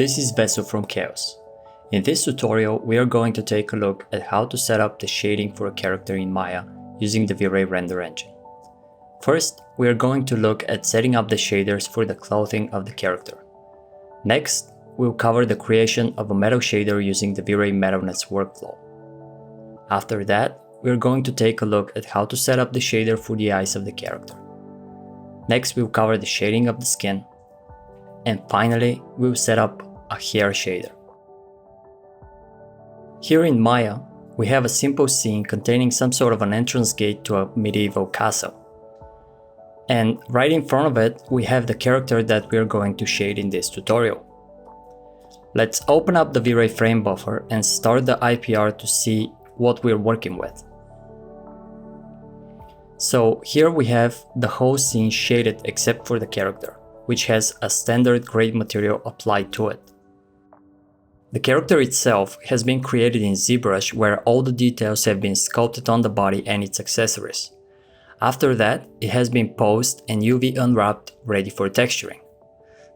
This is Veso from Chaos. In this tutorial, we are going to take a look at how to set up the shading for a character in Maya using the V-Ray render engine. First, we are going to look at setting up the shaders for the clothing of the character. Next, we'll cover the creation of a metal shader using the V-Ray Metalness workflow. After that, we are going to take a look at how to set up the shader for the eyes of the character. Next, we'll cover the shading of the skin. And finally, we'll set up a hair shader. Here in Maya, we have a simple scene containing some sort of an entrance gate to a medieval castle. And right in front of it, we have the character that we are going to shade in this tutorial. Let's open up the V-Ray frame buffer and start the IPR to see what we're working with. So here we have the whole scene shaded except for the character, which has a standard grade material applied to it. The character itself has been created in ZBrush, where all the details have been sculpted on the body and its accessories. After that, it has been posed and UV unwrapped, ready for texturing.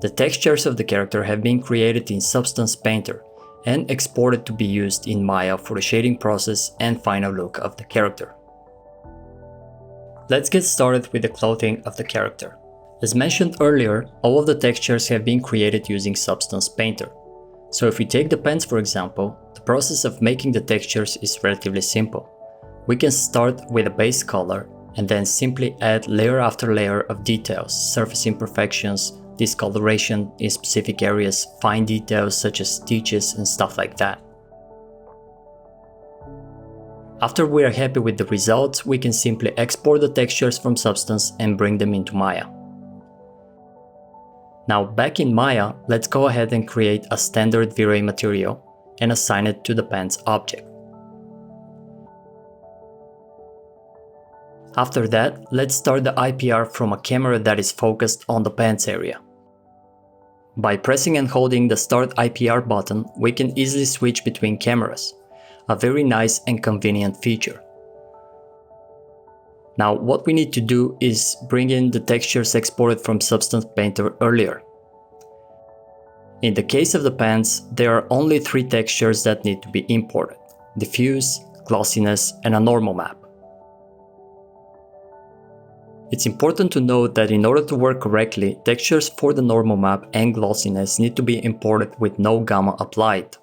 The textures of the character have been created in Substance Painter and exported to be used in Maya for the shading process and final look of the character. Let's get started with the clothing of the character. As mentioned earlier, all of the textures have been created using Substance Painter. So if we take the pants for example, the process of making the textures is relatively simple. We can start with a base color and then simply add layer after layer of details, surface imperfections, discoloration in specific areas, fine details such as stitches and stuff like that. After we are happy with the results, we can simply export the textures from Substance and bring them into Maya. Now back in Maya, let's go ahead and create a standard V-Ray material and assign it to the pants object. After that, let's start the IPR from a camera that is focused on the pants area. By pressing and holding the Start IPR button, we can easily switch between cameras, a very nice and convenient feature. Now what we need to do is bring in the textures exported from Substance Painter earlier. In the case of the pants, there are only 3 textures that need to be imported: diffuse, glossiness, and a normal map. It's important to note that in order to work correctly, textures for the normal map and glossiness need to be imported with no gamma applied.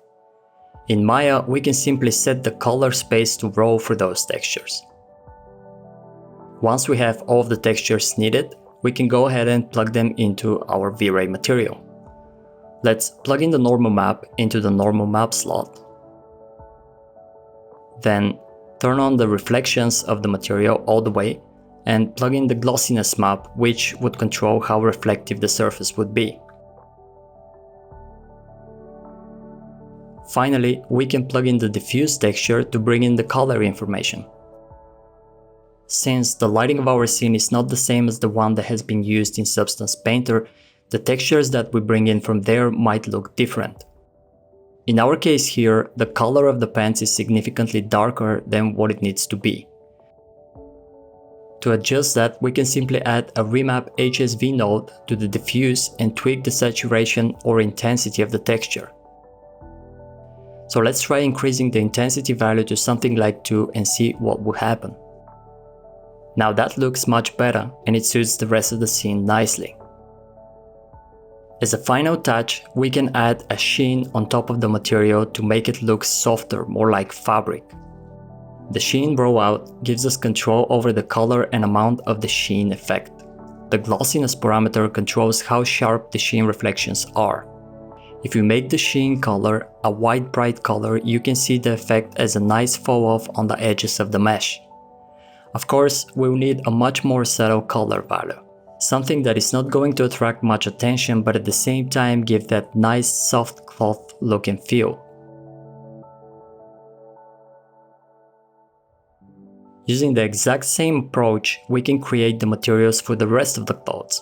In Maya, we can simply set the color space to raw for those textures. Once we have all of the textures needed, we can go ahead and plug them into our V-Ray material. Let's plug in the normal map into the normal map slot. Then turn on the reflections of the material all the way and plug in the glossiness map, which would control how reflective the surface would be. Finally, we can plug in the diffuse texture to bring in the color information. Since the lighting of our scene is not the same as the one that has been used in Substance Painter, the textures that we bring in from there might look different. In our case here, the color of the pants is significantly darker than what it needs to be. To adjust that, we can simply add a Remap HSV node to the diffuse and tweak the saturation or intensity of the texture. So let's try increasing the intensity value to something like 2 and see what will happen. Now that looks much better and it suits the rest of the scene nicely. As a final touch, we can add a sheen on top of the material to make it look softer, more like fabric. The sheen rollout gives us control over the color and amount of the sheen effect. The glossiness parameter controls how sharp the sheen reflections are. If you make the sheen color a white bright color, you can see the effect as a nice fall off on the edges of the mesh. Of course, we'll need a much more subtle color value, something that is not going to attract much attention but at the same time give that nice soft cloth look and feel. Using the exact same approach, we can create the materials for the rest of the clothes.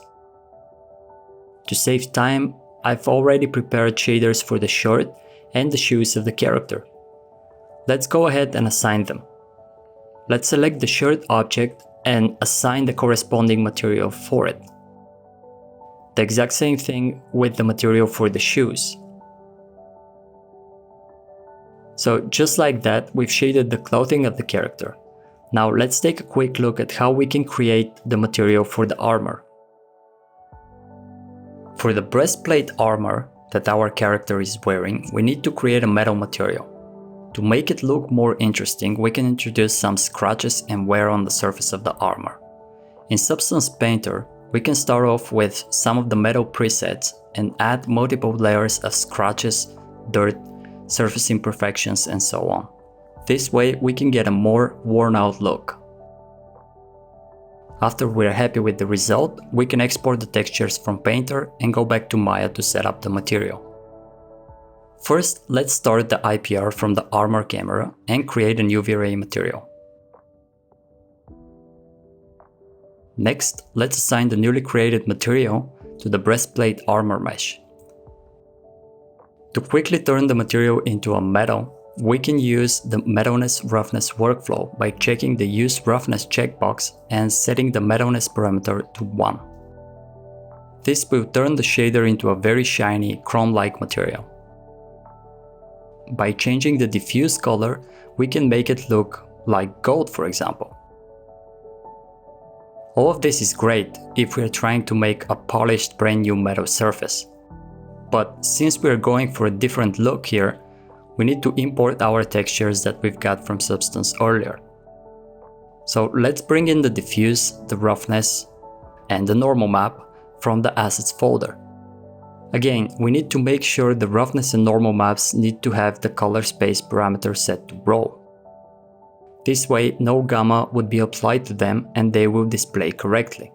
To save time, I've already prepared shaders for the shirt and the shoes of the character. Let's go ahead and assign them. Let's select the shirt object and assign the corresponding material for it. The exact same thing with the material for the shoes. So just like that, we've shaded the clothing of the character. Now let's take a quick look at how we can create the material for the armor. For the breastplate armor that our character is wearing, we need to create a metal material. To make it look more interesting, we can introduce some scratches and wear on the surface of the armor. In Substance Painter, we can start off with some of the metal presets and add multiple layers of scratches, dirt, surface imperfections, and so on. This way we can get a more worn out look. After we're happy with the result, we can export the textures from Painter and go back to Maya to set up the material. First, let's start the IPR from the armor camera and create a new V-Ray material. Next, let's assign the newly created material to the breastplate armor mesh. To quickly turn the material into a metal, we can use the Metalness roughness workflow by checking the Use Roughness checkbox and setting the Metalness parameter to 1. This will turn the shader into a very shiny, chrome-like material. By changing the diffuse color, we can make it look like gold, for example. All of this is great if we are trying to make a polished brand new metal surface. But since we are going for a different look here, we need to import our textures that we've got from Substance earlier. So let's bring in the diffuse, the roughness, and the normal map from the assets folder. Again, we need to make sure the roughness and normal maps need to have the color space parameter set to raw. This way, no gamma would be applied to them and they will display correctly.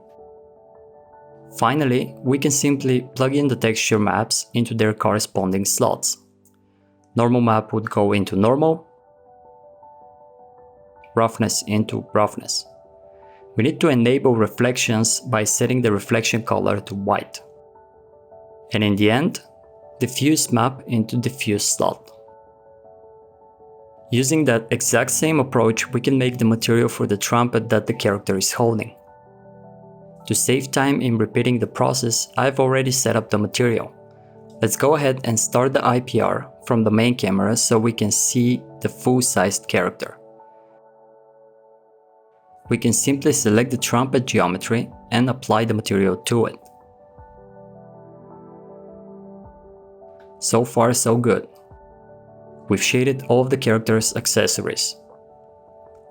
Finally, we can simply plug in the texture maps into their corresponding slots. Normal map would go into normal, roughness into roughness. We need to enable reflections by setting the reflection color to white. And in the end, diffuse map into diffuse slot. Using that exact same approach, we can make the material for the trumpet that the character is holding. To save time in repeating the process, I've already set up the material. Let's go ahead and start the IPR from the main camera so we can see the full-sized character. We can simply select the trumpet geometry and apply the material to it. So far so good. We've shaded all of the character's accessories.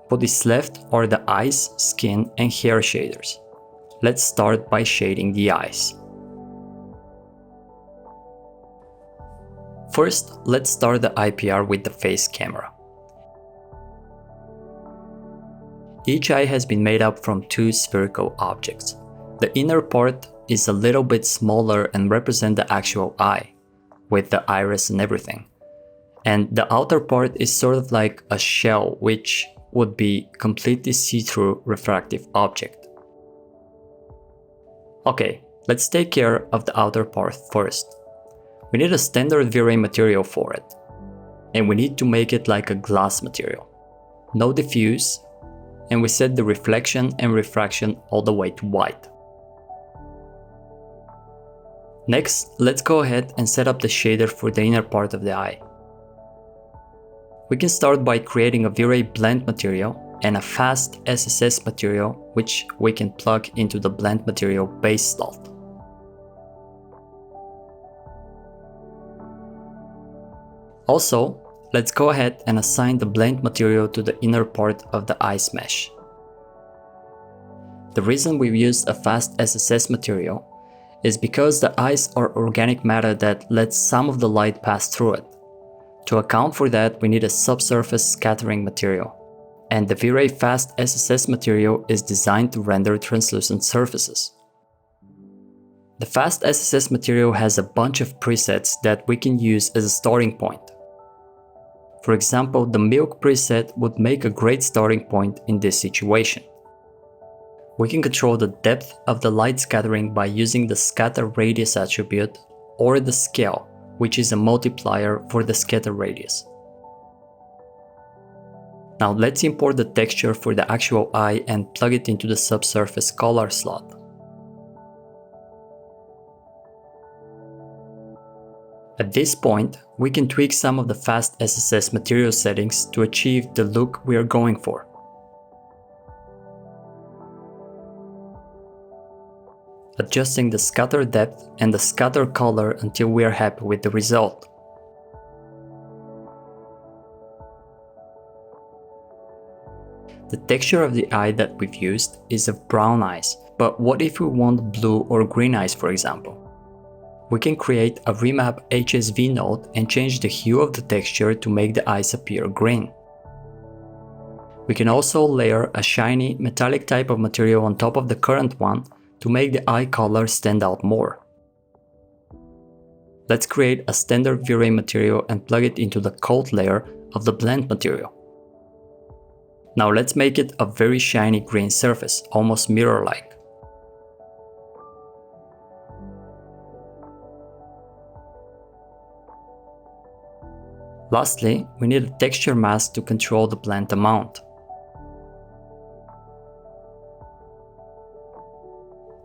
What is left are the eyes, skin, and hair shaders. Let's start by shading the eyes. First, let's start the IPR with the face camera. Each eye has been made up from two spherical objects. The inner part is a little bit smaller and represents the actual eye, with the iris and everything. And the outer part is sort of like a shell, which would be completely see-through refractive object. Okay, let's take care of the outer part first. We need a standard V-Ray material for it. And we need to make it like a glass material. No diffuse, and we set the reflection and refraction all the way to white. Next, let's go ahead and set up the shader for the inner part of the eye. We can start by creating a V-Ray blend material and a fast SSS material, which we can plug into the blend material base slot. Also, let's go ahead and assign the blend material to the inner part of the eyes mesh. The reason we've used a fast SSS material is because the eyes are organic matter that lets some of the light pass through it. To account for that, we need a subsurface scattering material, and the V-Ray fast SSS material is designed to render translucent surfaces. The fast SSS material has a bunch of presets that we can use as a starting point. For example, the milk preset would make a great starting point in this situation. We can control the depth of the light scattering by using the scatter radius attribute or the scale, which is a multiplier for the scatter radius. Now let's import the texture for the actual eye and plug it into the subsurface color slot. At this point, we can tweak some of the fast SSS material settings to achieve the look we are going for. Adjusting the scatter depth and the scatter color until we are happy with the result. The texture of the eye that we've used is of brown eyes, but what if we want blue or green eyes, for example? We can create a remap HSV node and change the hue of the texture to make the eyes appear green. We can also layer a shiny metallic type of material on top of the current one to make the eye color stand out more. Let's create a standard V-Ray material and plug it into the coat layer of the blend material. Now let's make it a very shiny green surface, almost mirror-like. Lastly, we need a texture mask to control the blend amount.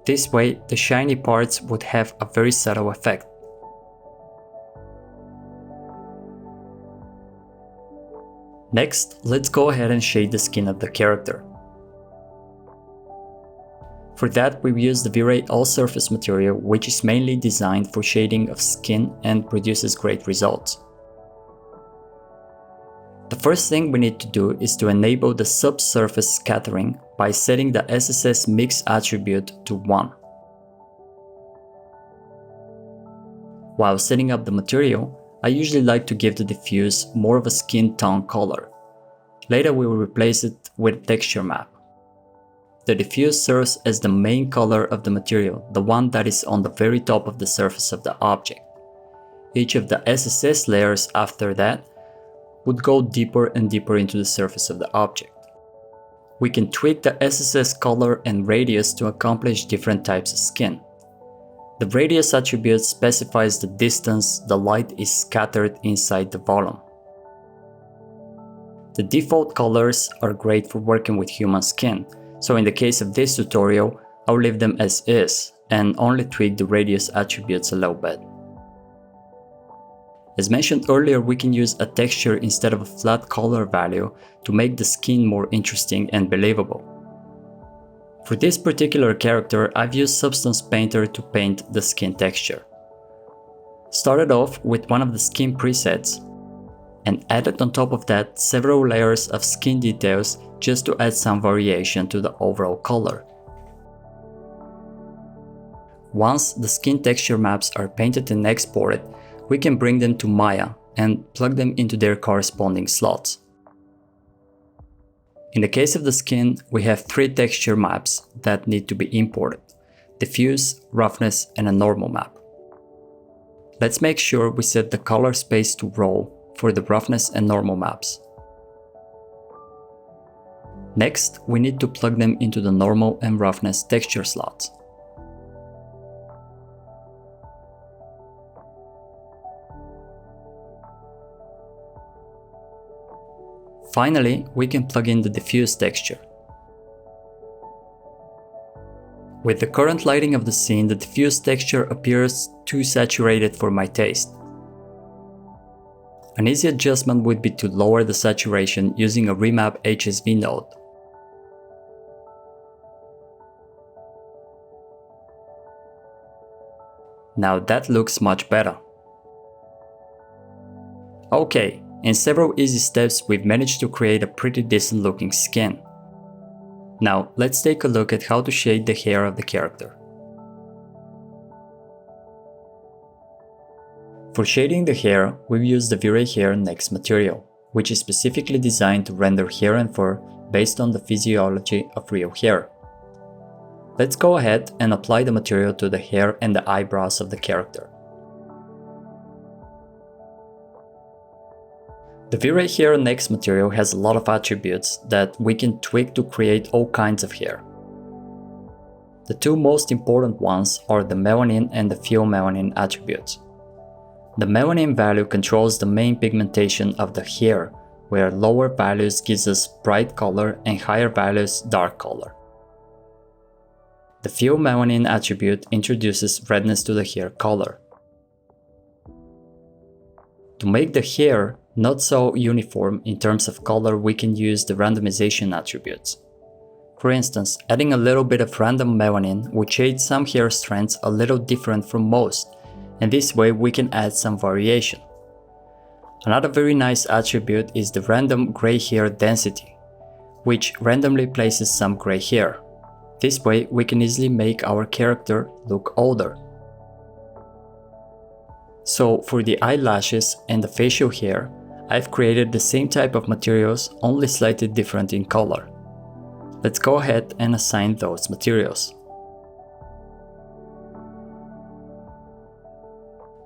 This way, the shiny parts would have a very subtle effect. Next, let's go ahead and shade the skin of the character. For that, we've used the V-Ray all-surface material, which is mainly designed for shading of skin and produces great results. The first thing we need to do is to enable the subsurface scattering by setting the SSS mix attribute to 1. While setting up the material, I usually like to give the diffuse more of a skin tone color. Later we will replace it with a texture map. The diffuse serves as the main color of the material, the one that is on the very top of the surface of the object. Each of the SSS layers after that would go deeper and deeper into the surface of the object. We can tweak the SSS color and radius to accomplish different types of skin. The radius attribute specifies the distance the light is scattered inside the volume. The default colors are great for working with human skin, so in the case of this tutorial, I'll leave them as is and only tweak the radius attributes a little bit. As mentioned earlier, we can use a texture instead of a flat color value to make the skin more interesting and believable. For this particular character, I've used Substance Painter to paint the skin texture. Started off with one of the skin presets and added on top of that several layers of skin details just to add some variation to the overall color. Once the skin texture maps are painted and exported, we can bring them to Maya and plug them into their corresponding slots. In the case of the skin, we have 3 texture maps that need to be imported: diffuse, roughness, and a normal map. Let's make sure we set the color space to raw for the roughness and normal maps. Next, we need to plug them into the normal and roughness texture slots. Finally, we can plug in the diffuse texture. With the current lighting of the scene, the diffuse texture appears too saturated for my taste. An easy adjustment would be to lower the saturation using a remap HSV node. Now that looks much better. Okay. In several easy steps, we've managed to create a pretty decent looking skin. Now, let's take a look at how to shade the hair of the character. For shading the hair, we've used the V-Ray Hair Next material, which is specifically designed to render hair and fur based on the physiology of real hair. Let's go ahead and apply the material to the hair and the eyebrows of the character. The V-Ray Hair Next material has a lot of attributes that we can tweak to create all kinds of hair. The 2 most important ones are the melanin and the pheomelanin attributes. The melanin value controls the main pigmentation of the hair, where lower values gives us bright color and higher values dark color. The pheomelanin attribute introduces redness to the hair color. To make the hair not so uniform in terms of color, we can use the randomization attributes. For instance, adding a little bit of random melanin would shade some hair strands a little different from most, and this way we can add some variation. Another very nice attribute is the random gray hair density, which randomly places some gray hair. This way we can easily make our character look older. So for the eyelashes and the facial hair, I've created the same type of materials, only slightly different in color. Let's go ahead and assign those materials.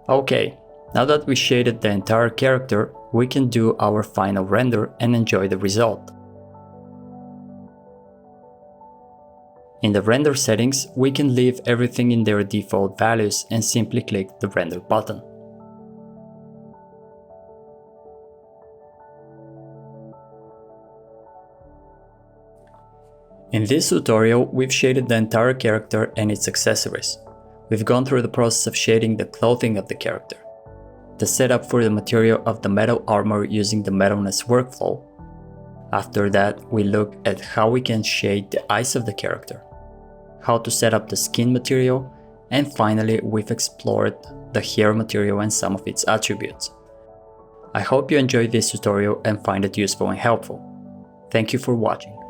Okay, now that we shaded the entire character, we can do our final render and enjoy the result. In the render settings, we can leave everything in their default values and simply click the render button. In this tutorial, we've shaded the entire character and its accessories. We've gone through the process of shading the clothing of the character, the setup for the material of the metal armor using the Metalness workflow. After that, we look at how we can shade the eyes of the character, how to set up the skin material, and finally we've explored the hair material and some of its attributes. I hope you enjoyed this tutorial and find it useful and helpful. Thank you for watching.